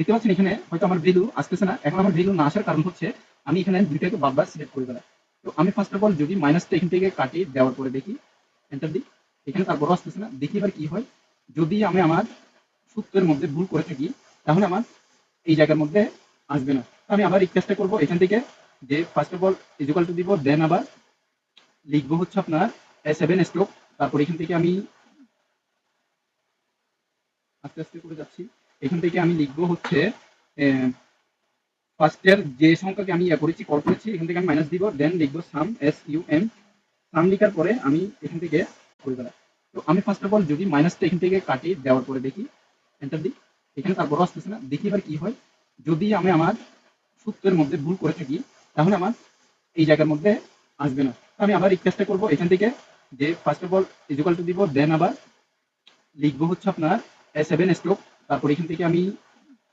দেখতে পাচ্ছেন এখানে হয়তো আমার ভ্যালু আসতেছে না। এখন আমার ভ্যালু না আসার কারণ হচ্ছে আমি এখানে দুইটাকে বারবার সিলেক্ট করে দিলাম। তো আমি ফার্স্ট অফ অল যদি মাইনাসটা এখান থেকে কাটি দেওয়ার পরে দেখি, এন্টার দিই, এখানে তারপরও আসতেছে না। দেখি এবার কি হয়। যদি আমি আমার সূত্রের মধ্যে ভুল করে থাকি তাহলে আমার এই জায়গার মধ্যে আসবে না। তো আমি আবার এই কাজটা করবো এখান থেকে, যে first of all equal to দিব, দেন আবার লিখবো হচ্ছে আপনার সেভেন স্ট্রোক। তারপর এখান থেকে আমি আস্তে আস্তে করে যাচ্ছি। এখান থেকে আমি লিখবো হচ্ছে ফার্স্টের যে সংখ্যাকে আমি করেছি, কল করেছি, এখান থেকে আমি মাইনাস দিব, দেন লিখবো সাম, SUM। সাম লিখার পরে আমি এখান থেকে করে দিলাম। তো আমি ফার্স্ট অফ অল যদি মাইনাসটা এখান থেকে কাটি দেওয়ার পরে দেখি, এন্টার দিই, এখানে তারপরও আসতেছে না। দেখি এবার কি হয়। যদি আমি আমার সূত্রের মধ্যে ভুল করে থাকি তাহলে আমার এই জায়গার মধ্যে আসবে না। তো আমি আবার এই কাজটা করবো এখান থেকে, যে first of all equal to দিব, দেন আবার লিখবো হচ্ছে আপনার সেভেন স্ট্রোক। তারপর এখান থেকে আমি